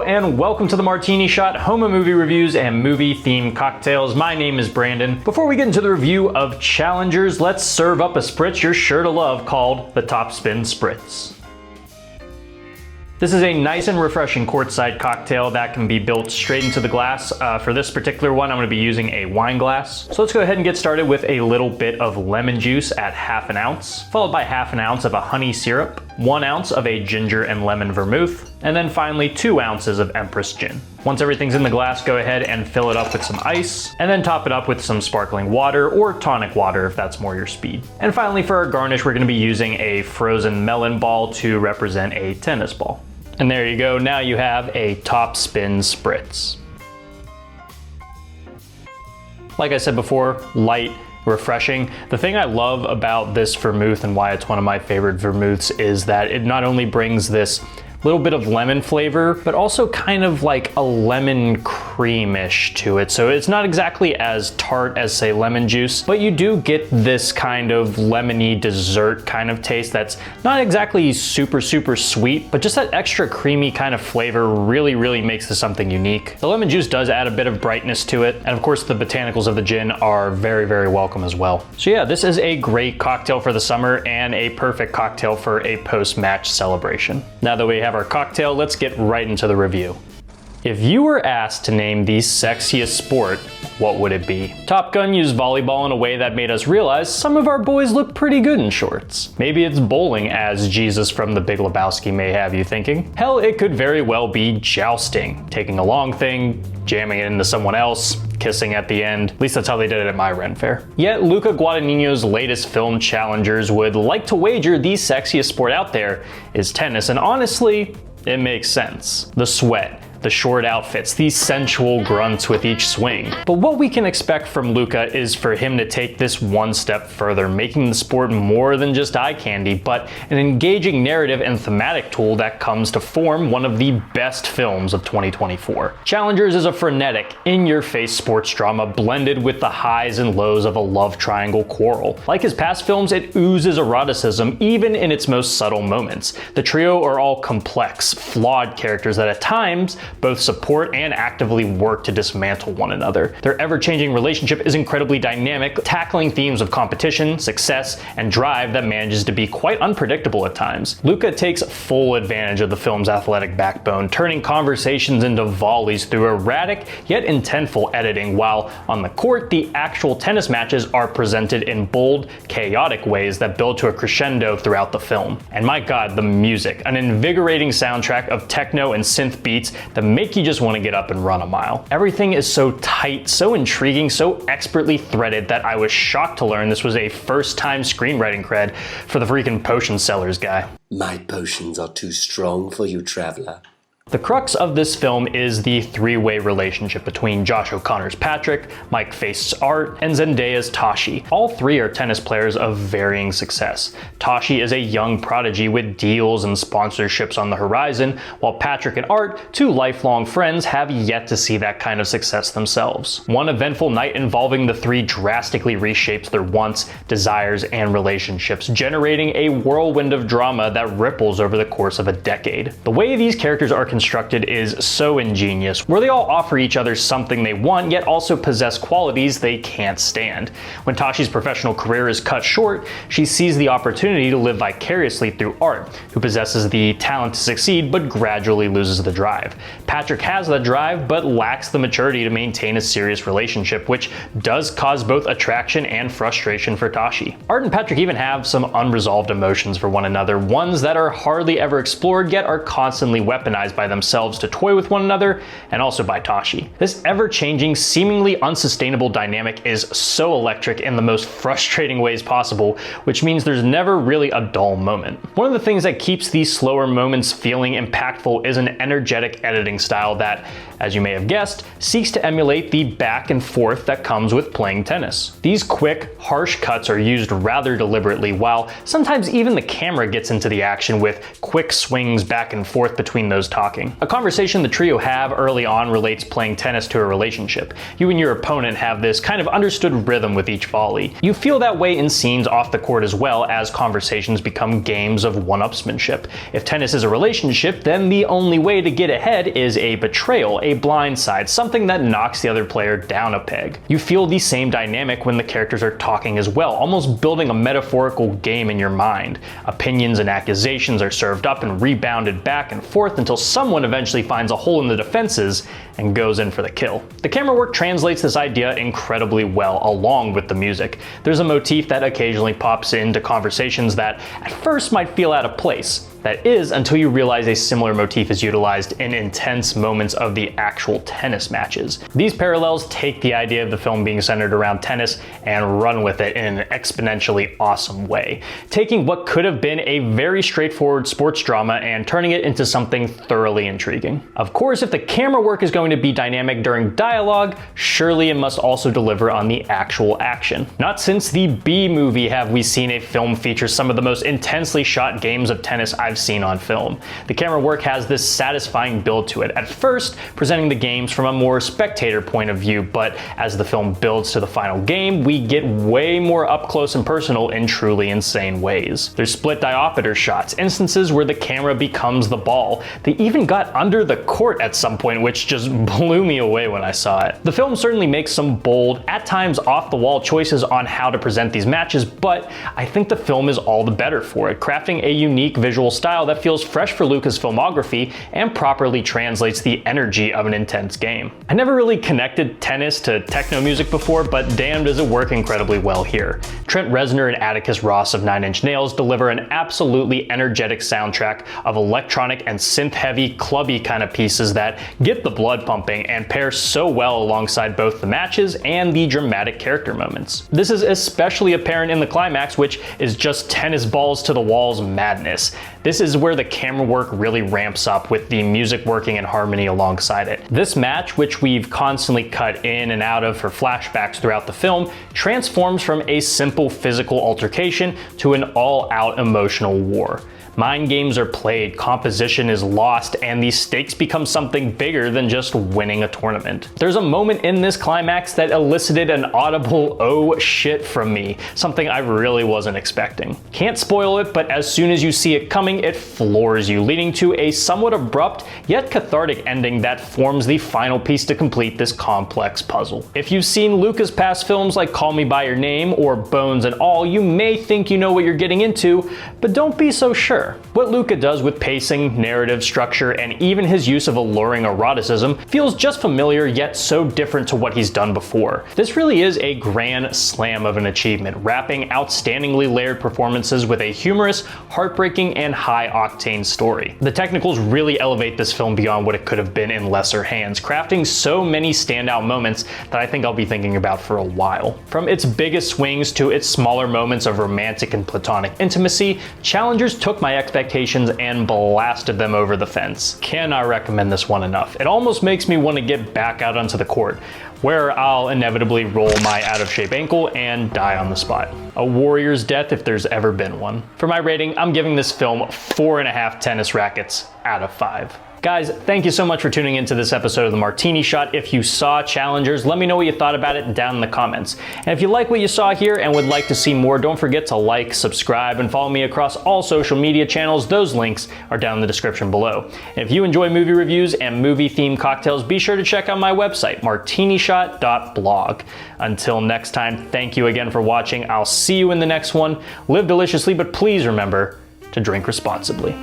and welcome to the Martini Shot, home of movie reviews and movie-themed cocktails. My name is Brandon. Before we get into the review of Challengers, let's serve up a spritz you're sure to love called the Topspin Spritz. This is a nice and refreshing courtside cocktail that can be built straight into the glass. For this particular one, I'm going to be using a wine glass. So let's go ahead and get started with a little bit of lemon juice at ½ ounce, followed by ½ ounce of a honey syrup, 1 ounce of a ginger and lemon vermouth, and then finally 2 ounces of Empress gin. Once everything's in the glass, go ahead and fill it up with some ice, and then top it up with some sparkling water or tonic water if that's more your speed. And finally, for our garnish, we're going to be using a frozen melon ball to represent a tennis ball. And there you go, now you have a Topspin Spritz. Like I said before, light, refreshing. The thing I love about this vermouth and why it's one of my favorite vermouths is that it not only brings this little bit of lemon flavor, but also kind of like a lemon creamish to it. So it's not exactly as tart as, say, lemon juice, but you do get this kind of lemony dessert kind of taste that's not exactly super sweet, but just that extra creamy kind of flavor really makes this something unique. The lemon juice does add a bit of brightness to it, and of course the botanicals of the gin are very welcome as well. So yeah, this is a great cocktail for the summer and a perfect cocktail for a post-match celebration. Now that we have our cocktail, let's get right into the review. If you were asked to name the sexiest sport, what would it be? Top Gun used volleyball in a way that made us realize some of our boys look pretty good in shorts. Maybe it's bowling, as Jesus from The Big Lebowski may have you thinking. Hell, it could very well be jousting, taking a long thing, jamming it into someone else, kissing at the end. At least that's how they did it at my Ren Fair. Yet Luca Guadagnino's latest film, Challengers, would like to wager the sexiest sport out there is tennis, and honestly, it makes sense. The sweat, the short outfits, these sensual grunts with each swing. But what we can expect from Luca is for him to take this one step further, making the sport more than just eye candy, but an engaging narrative and thematic tool that comes to form one of the best films of 2024. Challengers is a frenetic, in-your-face sports drama blended with the highs and lows of a love triangle quarrel. Like his past films, it oozes eroticism even in its most subtle moments. The trio are all complex, flawed characters that at times both support and actively work to dismantle one another. Their ever-changing relationship is incredibly dynamic, tackling themes of competition, success, and drive that manages to be quite unpredictable at times. Luca takes full advantage of the film's athletic backbone, turning conversations into volleys through erratic yet intentful editing, while on the court, the actual tennis matches are presented in bold, chaotic ways that build to a crescendo throughout the film. And my god, the music, an invigorating soundtrack of techno and synth beats that make you just want to get up and run a mile. Everything is so tight, so intriguing, so expertly threaded that I was shocked to learn this was a first-time screenwriting cred for the freaking potion sellers guy. My potions are too strong for you, traveler. The crux of this film is the three-way relationship between Josh O'Connor's Patrick, Mike Faist's Art, and Zendaya's Tashi. All three are tennis players of varying success. Tashi is a young prodigy with deals and sponsorships on the horizon, while Patrick and Art, two lifelong friends, have yet to see that kind of success themselves. One eventful night involving the three drastically reshapes their wants, desires, and relationships, generating a whirlwind of drama that ripples over the course of a decade. The way these characters are constructed is so ingenious, where they all offer each other something they want, yet also possess qualities they can't stand. When Tashi's professional career is cut short, she sees the opportunity to live vicariously through Art, who possesses the talent to succeed but gradually loses the drive. Patrick has the drive but lacks the maturity to maintain a serious relationship, which does cause both attraction and frustration for Tashi. Art and Patrick even have some unresolved emotions for one another, ones that are hardly ever explored yet are constantly weaponized by themselves to toy with one another, and also by Tashi. This ever-changing, seemingly unsustainable dynamic is so electric in the most frustrating ways possible, which means there's never really a dull moment. One of the things that keeps these slower moments feeling impactful is an energetic editing style that, as you may have guessed, seeks to emulate the back and forth that comes with playing tennis. These quick, harsh cuts are used rather deliberately, while sometimes even the camera gets into the action with quick swings back and forth between those tossers. talking. A conversation the trio have early on relates playing tennis to a relationship. You and your opponent have this kind of understood rhythm with each volley. You feel that way in scenes off the court as well, as conversations become games of one-upsmanship. If tennis is a relationship, then the only way to get ahead is a betrayal, a blindside, something that knocks the other player down a peg. You feel the same dynamic when the characters are talking as well, almost building a metaphorical game in your mind. Opinions and accusations are served up and rebounded back and forth until someone eventually finds a hole in the defenses and goes in for the kill. The camera work translates this idea incredibly well along with the music. There's a motif that occasionally pops into conversations that at first might feel out of place. That is, until you realize a similar motif is utilized in intense moments of the actual tennis matches. These parallels take the idea of the film being centered around tennis and run with it in an exponentially awesome way, taking what could have been a very straightforward sports drama and turning it into something thoroughly intriguing. Of course, if the camera work is going to be dynamic during dialogue, surely it must also deliver on the actual action. Not since the B movie have we seen a film feature some of the most intensely shot games of tennis I've seen on film. The camera work has this satisfying build to it, at first presenting the games from a more spectator point of view, but as the film builds to the final game, we get way more up close and personal in truly insane ways. There's split diopter shots, instances where the camera becomes the ball. They even got under the court at some point, which just blew me away when I saw it. The film certainly makes some bold, at times off the wall choices on how to present these matches, but I think the film is all the better for it, crafting a unique visual style that feels fresh for Luca's filmography and properly translates the energy of an intense game. I never really connected tennis to techno music before, but damn does it work incredibly well here. Trent Reznor and Atticus Ross of Nine Inch Nails deliver an absolutely energetic soundtrack of electronic and synth-heavy, clubby kind of pieces that get the blood pumping and pair so well alongside both the matches and the dramatic character moments. This is especially apparent in the climax, which is just tennis balls to the walls madness. This is where the camera work really ramps up with the music working in harmony alongside it. This match, which we've constantly cut in and out of for flashbacks throughout the film, transforms from a simple physical altercation to an all-out emotional war. Mind games are played, composition is lost, and the stakes become something bigger than just winning a tournament. There's a moment in this climax that elicited an audible "oh shit" from me, something I really wasn't expecting. Can't spoil it, but as soon as you see it coming, it floors you, leading to a somewhat abrupt yet cathartic ending that forms the final piece to complete this complex puzzle. If you've seen Luca's past films like Call Me By Your Name or Bones and All, you may think you know what you're getting into, but don't be so sure. What Luca does with pacing, narrative structure, and even his use of alluring eroticism feels just familiar yet so different to what he's done before. This really is a grand slam of an achievement, wrapping outstandingly layered performances with a humorous, heartbreaking, and high-octane story. The technicals really elevate this film beyond what it could have been in lesser hands, crafting so many standout moments that I think I'll be thinking about for a while. From its biggest swings to its smaller moments of romantic and platonic intimacy, Challengers took my expectations and blasted them over the fence. Cannot recommend this one enough. It almost makes me want to get back out onto the court, where I'll inevitably roll my out-of-shape ankle and die on the spot. A warrior's death if there's ever been one. For my rating, I'm giving this film 4.5 tennis rackets out of 5. Guys, thank you so much for tuning into this episode of the Martini Shot. If you saw Challengers, let me know what you thought about it down in the comments. And if you like what you saw here and would like to see more, don't forget to like, subscribe, and follow me across all social media channels. Those links are down in the description below. And if you enjoy movie reviews and movie-themed cocktails, be sure to check out my website, martinishot.blog. Until next time, thank you again for watching. I'll see you in the next one. Live deliciously, but please remember to drink responsibly.